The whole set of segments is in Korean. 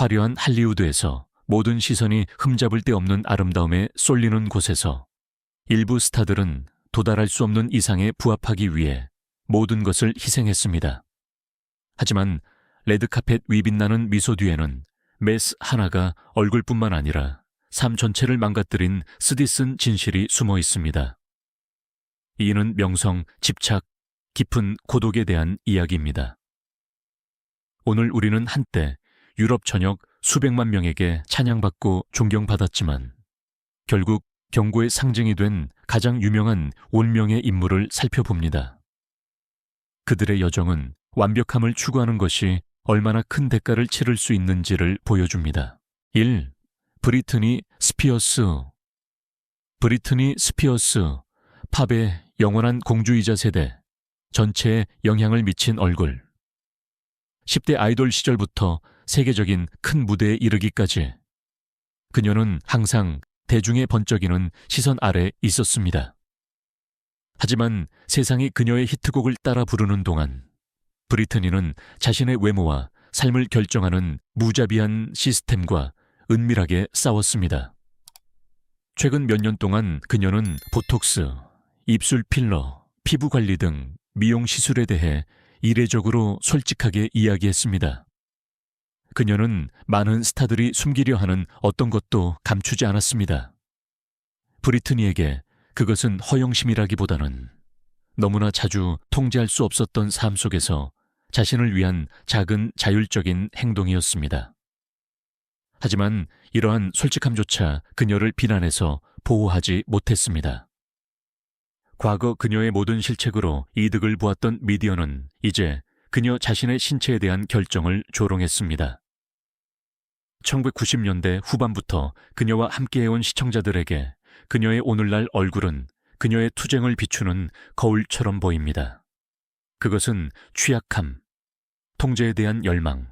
화려한 할리우드에서 모든 시선이 흠잡을 데 없는 아름다움에 쏠리는 곳에서 일부 스타들은 도달할 수 없는 이상에 부합하기 위해 모든 것을 희생했습니다. 하지만 레드카펫 위 빛나는 미소 뒤에는 메스 하나가 얼굴뿐만 아니라 삶 전체를 망가뜨린 쓰디쓴 진실이 숨어 있습니다. 이는 명성, 집착, 깊은 고독에 대한 이야기입니다. 오늘 우리는 한때 유럽 전역 수백만 명에게 찬양받고 존경받았지만 결국 경고의 상징이 된 가장 유명한 운명의 인물을 살펴봅니다. 그들의 여정은 완벽함을 추구하는 것이 얼마나 큰 대가를 치를 수 있는지를 보여줍니다. 1. 브리트니 스피어스. 브리트니 스피어스, 팝의 영원한 공주이자 세대, 전체에 영향을 미친 얼굴. 10대 아이돌 시절부터 세계적인 큰 무대에 이르기까지 그녀는 항상 대중의 번쩍이는 시선 아래 있었습니다. 하지만 세상이 그녀의 히트곡을 따라 부르는 동안 브리트니는 자신의 외모와 삶을 결정하는 무자비한 시스템과 은밀하게 싸웠습니다. 최근 몇 년 동안 그녀는 보톡스, 입술 필러, 피부 관리 등 미용 시술에 대해 이례적으로 솔직하게 이야기했습니다. 그녀는 많은 스타들이 숨기려 하는 어떤 것도 감추지 않았습니다. 브리트니에게 그것은 허영심이라기보다는 너무나 자주 통제할 수 없었던 삶 속에서 자신을 위한 작은 자율적인 행동이었습니다. 하지만 이러한 솔직함조차 그녀를 비난해서 보호하지 못했습니다. 과거 그녀의 모든 실책으로 이득을 보았던 미디어는 이제 그녀 자신의 신체에 대한 결정을 조롱했습니다. 1990년대 후반부터 그녀와 함께해온 시청자들에게 그녀의 오늘날 얼굴은 그녀의 투쟁을 비추는 거울처럼 보입니다. 그것은 취약함, 통제에 대한 열망,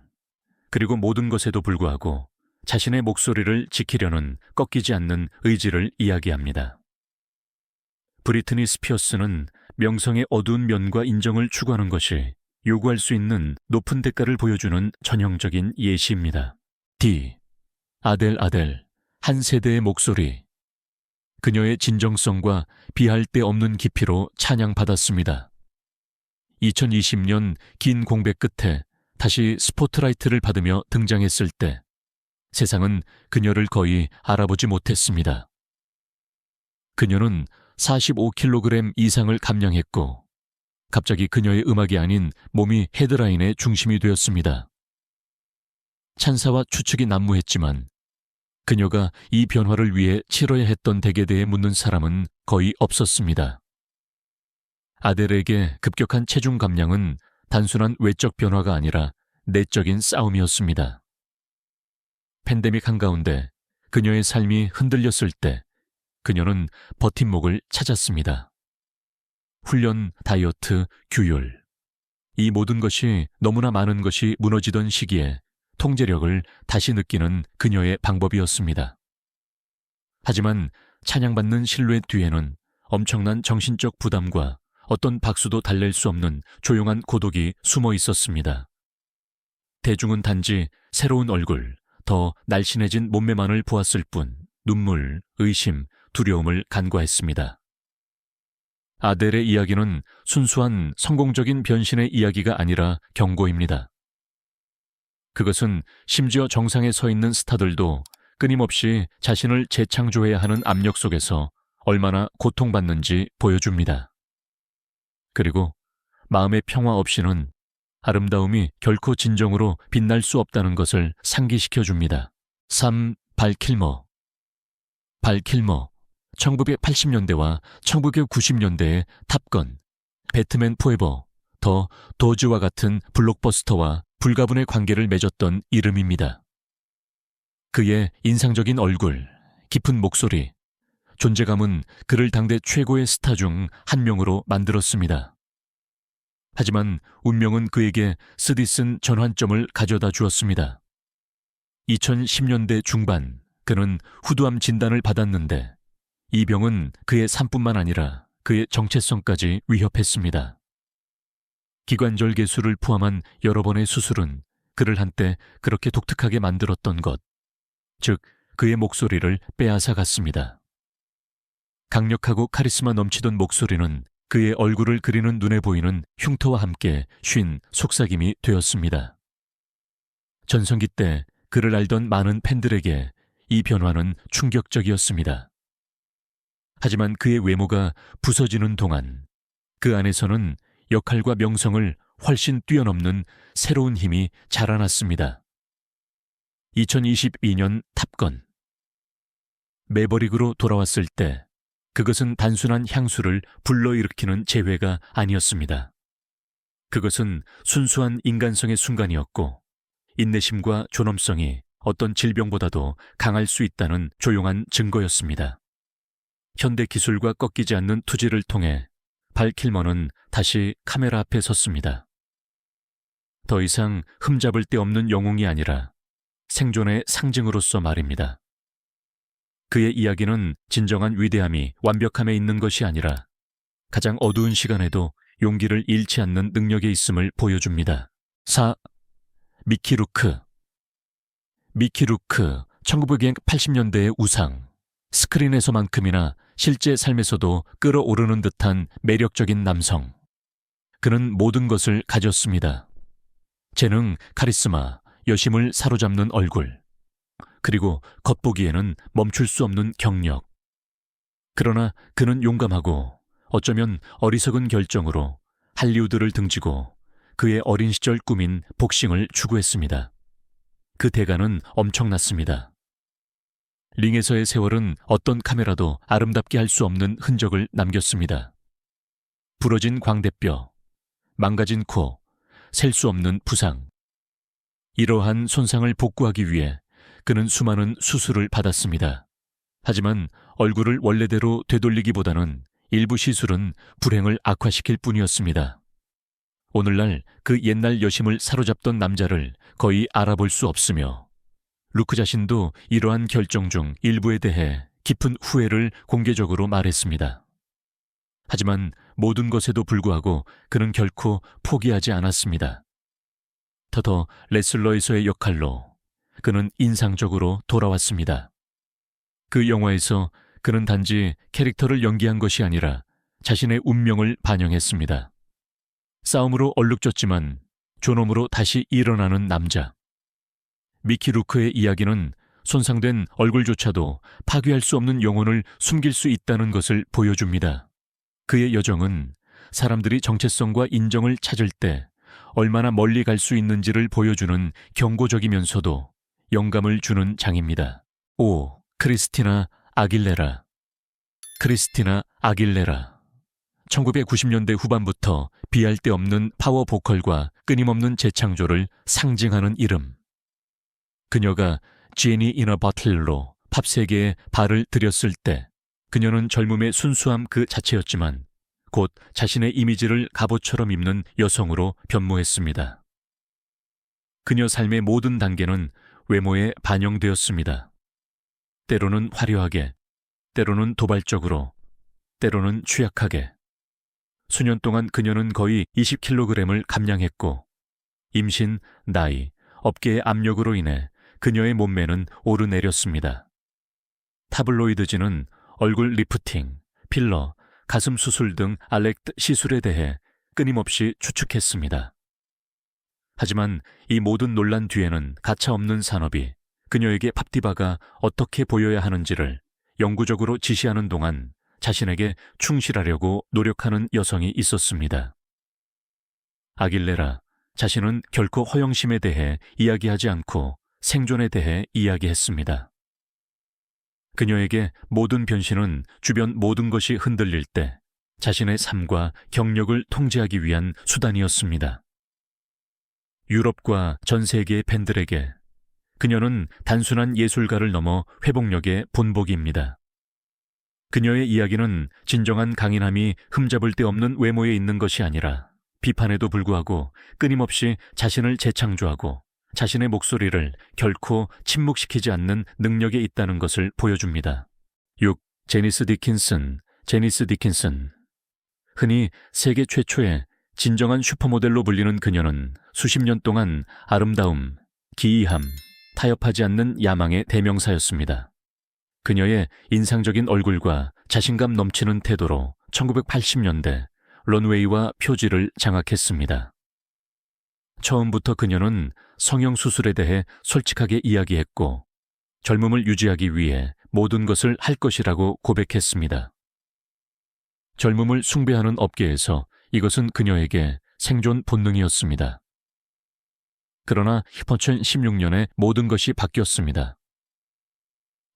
그리고 모든 것에도 불구하고 자신의 목소리를 지키려는 꺾이지 않는 의지를 이야기합니다. 브리트니 스피어스는 명성의 어두운 면과 인정을 추구하는 것이 요구할 수 있는 높은 대가를 보여주는 전형적인 예시입니다. D. 아델, 한 세대의 목소리. 그녀의 진정성과 비할 데 없는 깊이로 찬양받았습니다. 2020년 긴 공백 끝에 다시 스포트라이트를 받으며 등장했을 때 세상은 그녀를 거의 알아보지 못했습니다. 그녀는 45kg 이상을 감량했고 갑자기 그녀의 음악이 아닌 몸이 헤드라인의 중심이 되었습니다. 찬사와 추측이 난무했지만 그녀가 이 변화를 위해 치러야 했던 덱에 대해 묻는 사람은 거의 없었습니다. 아델에게 급격한 체중 감량은 단순한 외적 변화가 아니라 내적인 싸움이었습니다. 팬데믹 한가운데 그녀의 삶이 흔들렸을 때 그녀는 버팀목을 찾았습니다. 훈련, 다이어트, 규율. 이 모든 것이 너무나 많은 것이 무너지던 시기에 통제력을 다시 느끼는 그녀의 방법이었습니다. 하지만 찬양받는 실루엣 뒤에는 엄청난 정신적 부담과 어떤 박수도 달랠 수 없는 조용한 고독이 숨어 있었습니다. 대중은 단지 새로운 얼굴, 더 날씬해진 몸매만을 보았을 뿐 눈물, 의심, 두려움을 간과했습니다. 아델의 이야기는 순수한 성공적인 변신의 이야기가 아니라 경고입니다. 그것은 심지어 정상에 서 있는 스타들도 끊임없이 자신을 재창조해야 하는 압력 속에서 얼마나 고통받는지 보여줍니다. 그리고 마음의 평화 없이는 아름다움이 결코 진정으로 빛날 수 없다는 것을 상기시켜줍니다. 3. 발킬머. 1980년대와 1990년대의 탑건, 배트맨 포에버, 더 도즈와 같은 블록버스터와 불가분의 관계를 맺었던 이름입니다. 그의 인상적인 얼굴, 깊은 목소리, 존재감은 그를 당대 최고의 스타 중 한 명으로 만들었습니다. 하지만 운명은 그에게 쓰디쓴 전환점을 가져다 주었습니다. 2010년대 중반 그는 후두암 진단을 받았는데 이 병은 그의 삶뿐만 아니라 그의 정체성까지 위협했습니다. 기관절 개수를 포함한 여러 번의 수술은 그를 한때 그렇게 독특하게 만들었던 것, 즉 그의 목소리를 빼앗아 갔습니다. 강력하고 카리스마 넘치던 목소리는 그의 얼굴을 그리는 눈에 보이는 흉터와 함께 쉰 속삭임이 되었습니다. 전성기 때 그를 알던 많은 팬들에게 이 변화는 충격적이었습니다. 하지만 그의 외모가 부서지는 동안 그 안에서는 역할과 명성을 훨씬 뛰어넘는 새로운 힘이 자라났습니다. 2022년 탑건. 매버릭으로 돌아왔을 때 그것은 단순한 향수를 불러일으키는 재회가 아니었습니다. 그것은 순수한 인간성의 순간이었고 인내심과 존엄성이 어떤 질병보다도 강할 수 있다는 조용한 증거였습니다. 현대 기술과 꺾이지 않는 투지를 통해 발 킬머는 다시 카메라 앞에 섰습니다. 더 이상 흠잡을 데 없는 영웅이 아니라 생존의 상징으로서 말입니다. 그의 이야기는 진정한 위대함이 완벽함에 있는 것이 아니라 가장 어두운 시간에도 용기를 잃지 않는 능력에 있음을 보여줍니다. 4. 미키 루크. 미키 루크, 1980년대의 우상. 스크린에서만큼이나 실제 삶에서도 끌어오르는 듯한 매력적인 남성. 그는 모든 것을 가졌습니다. 재능, 카리스마, 여심을 사로잡는 얼굴, 그리고 겉보기에는 멈출 수 없는 경력. 그러나 그는 용감하고 어쩌면 어리석은 결정으로 할리우드를 등지고 그의 어린 시절 꿈인 복싱을 추구했습니다. 그 대가는 엄청났습니다. 링에서의 세월은 어떤 카메라도 아름답게 할 수 없는 흔적을 남겼습니다. 부러진 광대뼈, 망가진 코, 셀 수 없는 부상. 이러한 손상을 복구하기 위해 그는 수많은 수술을 받았습니다. 하지만 얼굴을 원래대로 되돌리기보다는 일부 시술은 불행을 악화시킬 뿐이었습니다. 오늘날 그 옛날 여심을 사로잡던 남자를 거의 알아볼 수 없으며 루크 자신도 이러한 결정 중 일부에 대해 깊은 후회를 공개적으로 말했습니다. 하지만 모든 것에도 불구하고 그는 결코 포기하지 않았습니다. 더더 레슬러에서의 역할로 그는 인상적으로 돌아왔습니다. 그 영화에서 그는 단지 캐릭터를 연기한 것이 아니라 자신의 운명을 반영했습니다. 싸움으로 얼룩졌지만 존엄으로 다시 일어나는 남자. 미키 루크의 이야기는 손상된 얼굴조차도 파괴할 수 없는 영혼을 숨길 수 있다는 것을 보여줍니다. 그의 여정은 사람들이 정체성과 인정을 찾을 때 얼마나 멀리 갈 수 있는지를 보여주는 경고적이면서도 영감을 주는 장입니다. 5. 크리스티나 아길레라. 크리스티나 아길레라. 1990년대 후반부터 비할 데 없는 파워 보컬과 끊임없는 재창조를 상징하는 이름. 그녀가 지니 이너 버틀로 팝 세계에 발을 들였을 때 그녀는 젊음의 순수함 그 자체였지만 곧 자신의 이미지를 갑옷처럼 입는 여성으로 변모했습니다. 그녀 삶의 모든 단계는 외모에 반영되었습니다. 때로는 화려하게, 때로는 도발적으로, 때로는 취약하게. 수년 동안 그녀는 거의 20kg을 감량했고 임신, 나이, 업계의 압력으로 인해 그녀의 몸매는 오르내렸습니다. 타블로이드지는 얼굴 리프팅, 필러, 가슴 수술 등 알렉트 시술에 대해 끊임없이 추측했습니다. 하지만 이 모든 논란 뒤에는 가차없는 산업이 그녀에게 팝디바가 어떻게 보여야 하는지를 영구적으로 지시하는 동안 자신에게 충실하려고 노력하는 여성이 있었습니다. 아길레라 자신은 결코 허영심에 대해 이야기하지 않고 생존에 대해 이야기했습니다. 그녀에게 모든 변신은 주변 모든 것이 흔들릴 때 자신의 삶과 경력을 통제하기 위한 수단이었습니다. 유럽과 전 세계의 팬들에게 그녀는 단순한 예술가를 넘어 회복력의 본보기입니다. 그녀의 이야기는 진정한 강인함이 흠잡을 데 없는 외모에 있는 것이 아니라 비판에도 불구하고 끊임없이 자신을 재창조하고 자신의 목소리를 결코 침묵시키지 않는 능력에 있다는 것을 보여줍니다. 6. 제니스 디킨슨. 흔히 세계 최초의 진정한 슈퍼모델로 불리는 그녀는 수십 년 동안 아름다움, 기이함, 타협하지 않는 야망의 대명사였습니다. 그녀의 인상적인 얼굴과 자신감 넘치는 태도로 1980년대 런웨이와 표지를 장악했습니다. 처음부터 그녀는 성형수술에 대해 솔직하게 이야기했고 젊음을 유지하기 위해 모든 것을 할 것이라고 고백했습니다. 젊음을 숭배하는 업계에서 이것은 그녀에게 생존 본능이었습니다. 그러나 2016년에 모든 것이 바뀌었습니다.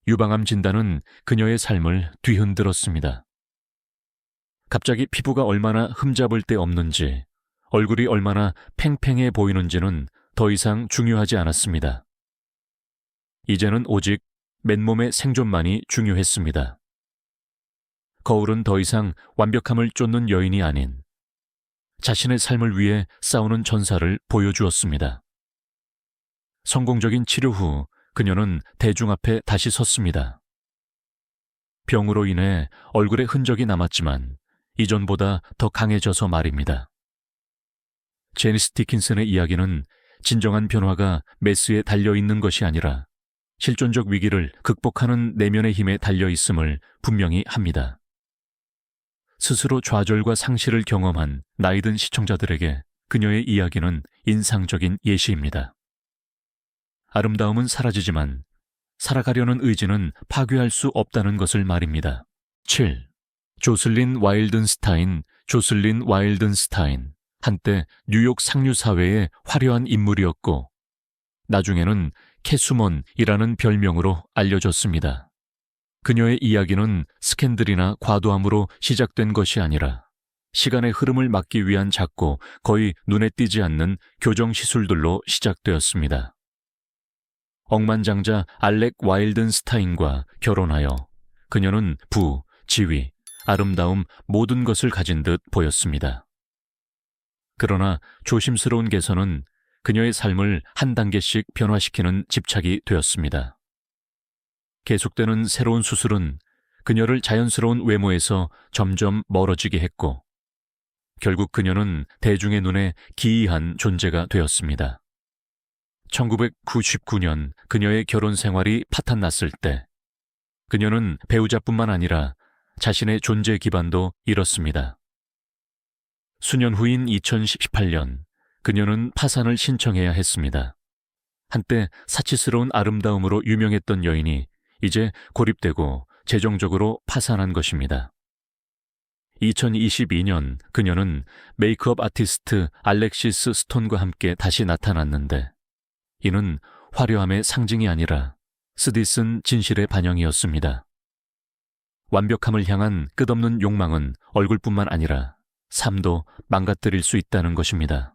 유방암 진단은 그녀의 삶을 뒤흔들었습니다. 갑자기 피부가 얼마나 흠잡을 데 없는지, 얼굴이 얼마나 팽팽해 보이는지는 더 이상 중요하지 않았습니다. 이제는 오직 맨몸의 생존만이 중요했습니다. 거울은 더 이상 완벽함을 쫓는 여인이 아닌 자신의 삶을 위해 싸우는 전사를 보여주었습니다. 성공적인 치료 후 그녀는 대중 앞에 다시 섰습니다. 병으로 인해 얼굴에 흔적이 남았지만 이전보다 더 강해져서 말입니다. 제니스 디킨슨의 이야기는 진정한 변화가 메스에 달려있는 것이 아니라 실존적 위기를 극복하는 내면의 힘에 달려있음을 분명히 합니다. 스스로 좌절과 상실을 경험한 나이든 시청자들에게 그녀의 이야기는 인상적인 예시입니다. 아름다움은 사라지지만 살아가려는 의지는 파괴할 수 없다는 것을 말입니다. 7. 조슬린 와일든스타인. 조슬린 와일든스타인. 한때 뉴욕 상류 사회의 화려한 인물이었고 나중에는 캐수먼이라는 별명으로 알려졌습니다. 그녀의 이야기는 스캔들이나 과도함으로 시작된 것이 아니라 시간의 흐름을 막기 위한 작고 거의 눈에 띄지 않는 교정 시술들로 시작되었습니다. 억만장자 알렉 와일든스타인과 결혼하여 그녀는 부, 지위, 아름다움 모든 것을 가진 듯 보였습니다. 그러나 조심스러운 개선은 그녀의 삶을 한 단계씩 변화시키는 집착이 되었습니다. 계속되는 새로운 수술은 그녀를 자연스러운 외모에서 점점 멀어지게 했고 결국 그녀는 대중의 눈에 기이한 존재가 되었습니다. 1999년 그녀의 결혼 생활이 파탄났을 때 그녀는 배우자뿐만 아니라 자신의 존재 기반도 잃었습니다. 수년 후인 2018년 그녀는 파산을 신청해야 했습니다. 한때 사치스러운 아름다움으로 유명했던 여인이 이제 고립되고 재정적으로 파산한 것입니다. 2022년 그녀는 메이크업 아티스트 알렉시스 스톤과 함께 다시 나타났는데 이는 화려함의 상징이 아니라 쓰디쓴 진실의 반영이었습니다. 완벽함을 향한 끝없는 욕망은 얼굴뿐만 아니라 삶도 망가뜨릴 수 있다는 것입니다.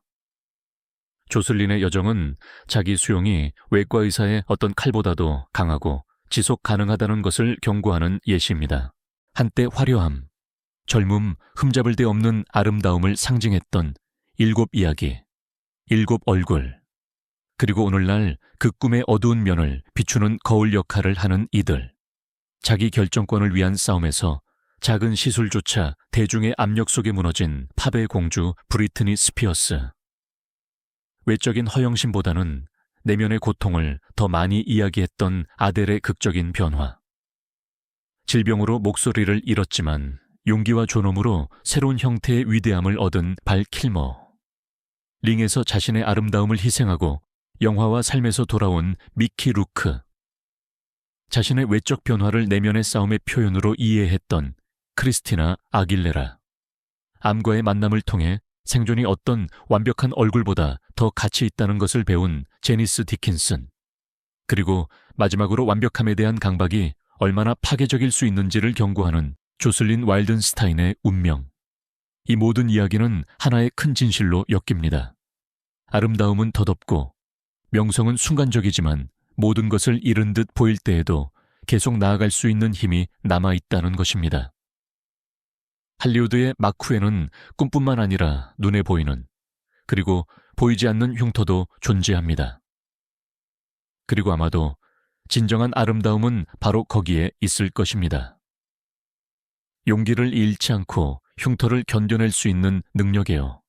조슬린의 여정은 자기 수용이 외과 의사의 어떤 칼보다도 강하고 지속 가능하다는 것을 경고하는 예시입니다. 한때 화려함, 젊음, 흠잡을 데 없는 아름다움을 상징했던 7 이야기, 7 얼굴, 그리고 오늘날 그 꿈의 어두운 면을 비추는 거울 역할을 하는 이들. 자기 결정권을 위한 싸움에서 작은 시술조차 대중의 압력 속에 무너진 팝의 공주 브리트니 스피어스. 외적인 허영심보다는 내면의 고통을 더 많이 이야기했던 아델의 극적인 변화. 질병으로 목소리를 잃었지만 용기와 존엄으로 새로운 형태의 위대함을 얻은 발 킬머. 링에서 자신의 아름다움을 희생하고 영화와 삶에서 돌아온 미키 루크. 자신의 외적 변화를 내면의 싸움의 표현으로 이해했던 크리스티나 아길레라. 암과의 만남을 통해 생존이 어떤 완벽한 얼굴보다 더 가치 있다는 것을 배운 제니스 디킨슨. 그리고 마지막으로 완벽함에 대한 강박이 얼마나 파괴적일 수 있는지를 경고하는 조슬린 와일든스타인의 운명. 이 모든 이야기는 하나의 큰 진실로 엮입니다. 아름다움은 덧없고 명성은 순간적이지만 모든 것을 잃은 듯 보일 때에도 계속 나아갈 수 있는 힘이 남아있다는 것입니다. 할리우드의 마크에는 꿈뿐만 아니라 눈에 보이는 그리고 보이지 않는 흉터도 존재합니다. 그리고 아마도 진정한 아름다움은 바로 거기에 있을 것입니다. 용기를 잃지 않고 흉터를 견뎌낼 수 있는 능력이요.